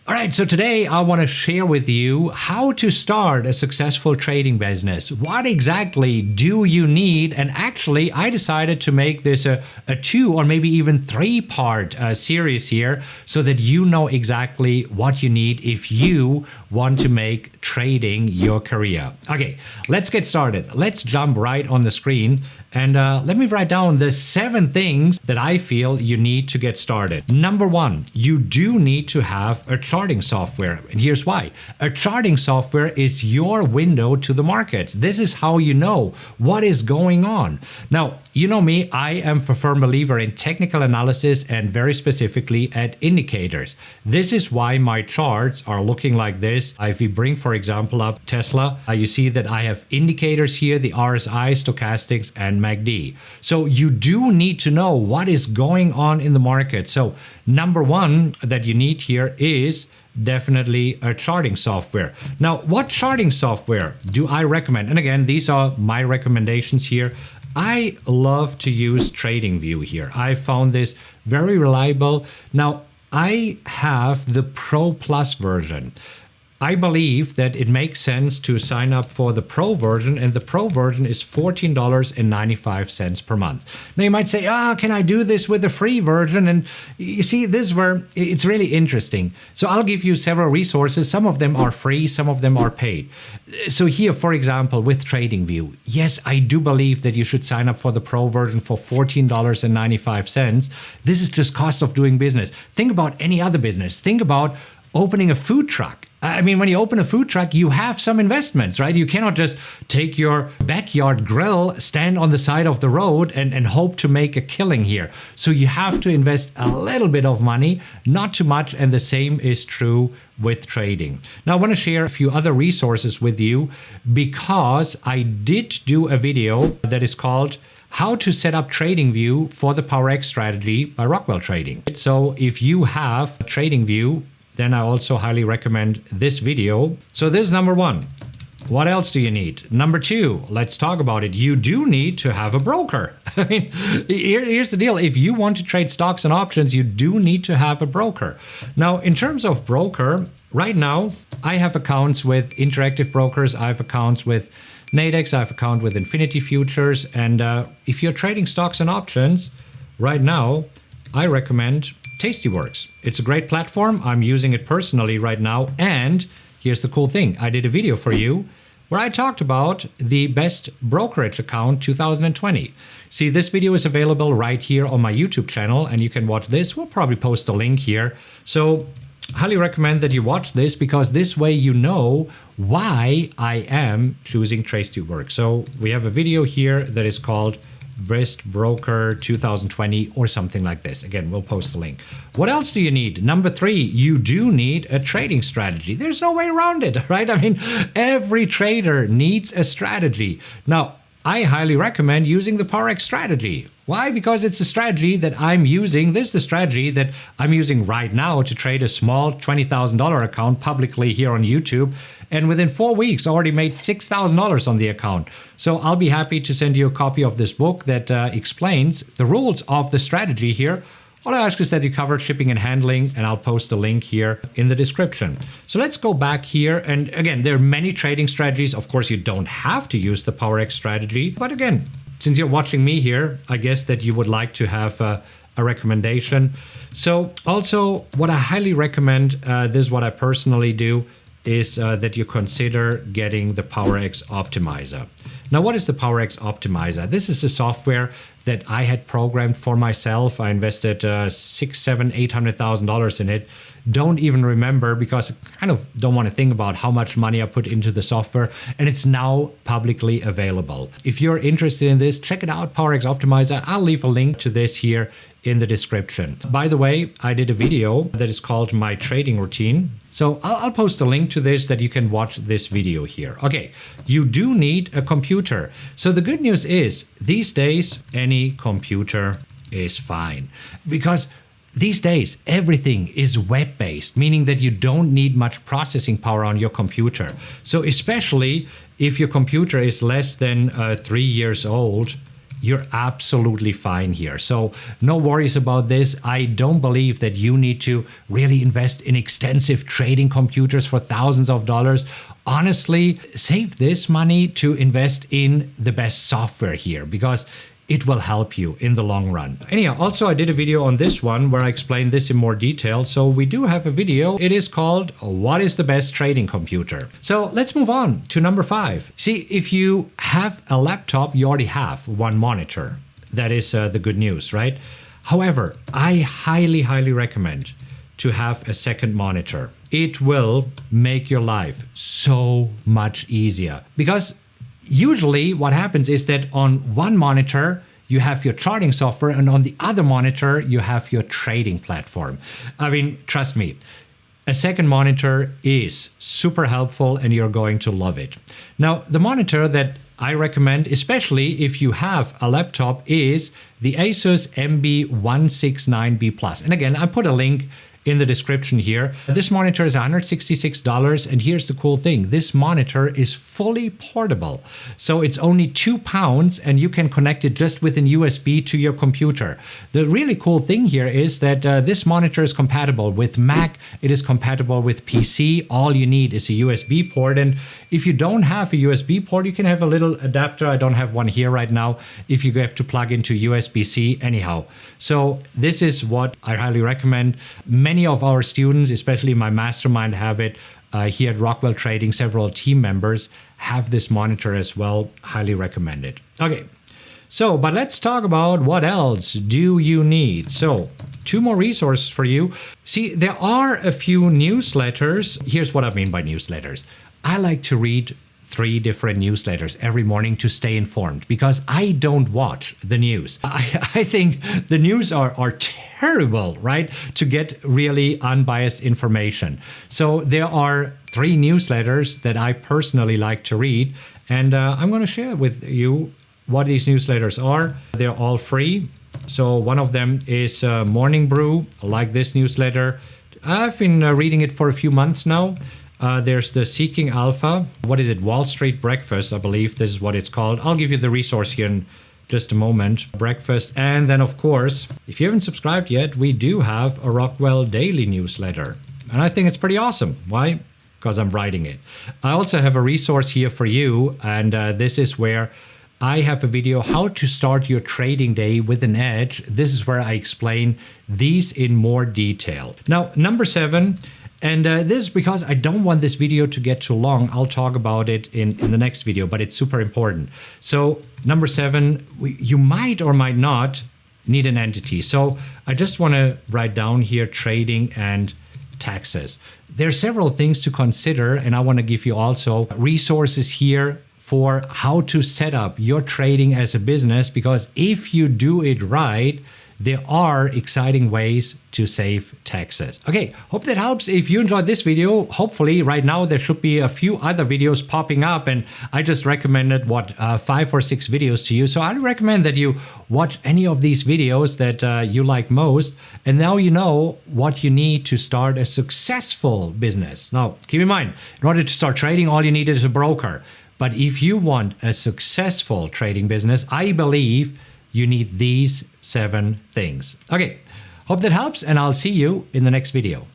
All right, so today I want to share with you how to start a successful trading business. What exactly do you need? And actually, I decided to make this a 2 or maybe even 3-part series here so that you know exactly what you need if you want to make trading your career. Okay, let's get started. Let's jump right on the screen. And let me write down the 7 things that I feel you need to get started. Number 1, you do need to have a charting software. And here's why. A charting software is your window to the markets. This is how you know what is going on. Now, you know me, I am a firm believer in technical analysis and very specifically at indicators. This is why my charts are looking like this. If we bring, for example, up Tesla, you see that I have indicators here, the RSI, stochastics, and MACD. So you do need to know what is going on in the market. So number 1 that you need here is definitely a charting software. Now, what charting software do I recommend? And again, these are my recommendations here. I love to use TradingView here. I found this very reliable. Now, I have the Pro Plus version. I believe that it makes sense to sign up for the Pro version, and the Pro version is $14.95 per month. Now you might say, can I do this with the free version? And you see, this is where it's really interesting. So I'll give you several resources. Some of them are free, some of them are paid. So here, for example, with TradingView, yes, I do believe that you should sign up for the Pro version for $14.95. This is just cost of doing business. Think about any other business. Think about opening a food truck. I mean, when you open a food truck, you have some investments, right? You cannot just take your backyard grill, stand on the side of the road and hope to make a killing here. So you have to invest a little bit of money, not too much, and the same is true with trading. Now, I want to share a few other resources with you because I did do a video that is called How to Set Up TradingView for the PowerX Strategy by Rockwell Trading. So if you have TradingView, then I also highly recommend this video. So this is number 1. What else do you need? Number 2, let's talk about it. You do need to have a broker. I mean, here's the deal. If you want to trade stocks and options, you do need to have a broker. Now, in terms of broker, right now, I have accounts with Interactive Brokers. I have accounts with Nadex. I have account with Infinity Futures. And if you're trading stocks and options, right now, I recommend Tastyworks. It's a great platform. I'm using it personally right now. And here's the cool thing. I did a video for you where I talked about the best brokerage account 2020. See, this video is available right here on my YouTube channel, and you can watch this. We'll probably post a link here. So highly recommend that you watch this because this way you know why I am choosing Tastyworks. So we have a video here that is called Best Broker 2020 or something like this. Again, we'll post the link. What else do you need? Number 3, you do need a trading strategy. There's no way around it, right? I mean, every trader needs a strategy. Now, I highly recommend using the PowerX strategy. Why? Because it's a strategy that I'm using. This is the strategy that I'm using right now to trade a small $20,000 account publicly here on YouTube. And within 4 weeks, I already made $6,000 on the account. So I'll be happy to send you a copy of this book that explains the rules of the strategy here. All I ask is that you cover shipping and handling, and I'll post a link here in the description. So let's go back here. And again, there are many trading strategies. Of course, you don't have to use the PowerX strategy. But again, since you're watching me here, I guess that you would like to have a recommendation. So also what I highly recommend, this is what I personally do, is that you consider getting the PowerX Optimizer. Now, what is the PowerX Optimizer? This is a software that I had programmed for myself. I invested $800,000 in it. Don't even remember because I kind of don't want to think about how much money I put into the software, and it's now publicly available. If you're interested in this, check it out, PowerX Optimizer. I'll leave a link to this here in the description. By the way, I did a video that is called My Trading Routine. So I'll post a link to this that you can watch this video here. Okay, you do need a computer. So the good news is these days, any computer is fine because these days, everything is web-based, meaning that you don't need much processing power on your computer. So especially if your computer is less than 3 years old, you're absolutely fine here. So no worries about this. I don't believe that you need to really invest in extensive trading computers for thousands of dollars. Honestly, save this money to invest in the best software here, because it will help you in the long run. Anyhow, also I did a video on this one where I explained this in more detail. So we do have a video. It is called What is the Best Trading Computer? So let's move on to number 5. See, if you have a laptop, you already have one monitor. That is the good news, right? However, I highly recommend to have a second monitor. It will make your life so much easier, because usually what happens is that on one monitor you have your charting software and on the other monitor you have your trading platform. I mean, trust me, a second monitor is super helpful and you're going to love it. Now, the monitor that I recommend, especially if you have a laptop, is the Asus MB169B+. And again, I put a link in the description here. This monitor is $166, and here's the cool thing. This monitor is fully portable. So it's only 2 pounds and you can connect it just with an USB to your computer. The really cool thing here is that this monitor is compatible with Mac, it is compatible with PC. All you need is a USB port, and if you don't have a USB port, you can have a little adapter. I don't have one here right now if you have to plug into USB-C anyhow. So this is what I highly recommend. Many of our students, especially my mastermind, have it. Here at Rockwell Trading, several team members have this monitor as well. Highly recommend it. Okay, so but let's talk about what else do you need. So 2 more resources for you. See, there are a few newsletters. Here's what I mean by newsletters. I like to read 3 different newsletters every morning to stay informed, because I don't watch the news. I think the news are terrible, right? To get really unbiased information. So there are 3 newsletters that I personally like to read, and I'm going to share with you what these newsletters are. They're all free. So one of them is Morning Brew. I like this newsletter. I've been reading it for a few months now. There's the Seeking Alpha. What is it? Wall Street Breakfast, I believe this is what it's called. I'll give you the resource here in just a moment. Breakfast. And then, of course, if you haven't subscribed yet, we do have a Rockwell Daily newsletter. And I think it's pretty awesome. Why? Because I'm writing it. I also have a resource here for you. And this is where I have a video, how to start your trading day with an edge. This is where I explain these in more detail. Now, number 7. And this is because I don't want this video to get too long. I'll talk about it in the next video, but it's super important. So number 7, you might or might not need an entity. So I just want to write down here trading and taxes. There are several things to consider, and I want to give you also resources here for how to set up your trading as a business, because if you do it right, there are exciting ways to save taxes. Okay, hope that helps. If you enjoyed this video, hopefully right now there should be a few other videos popping up, and I just recommended 5 or 6 videos to you. So I recommend that you watch any of these videos that you like most, and now you know what you need to start a successful business. Now, keep in mind, in order to start trading, all you need is a broker. But if you want a successful trading business, I believe you need these 7 things. Okay, hope that helps, and I'll see you in the next video.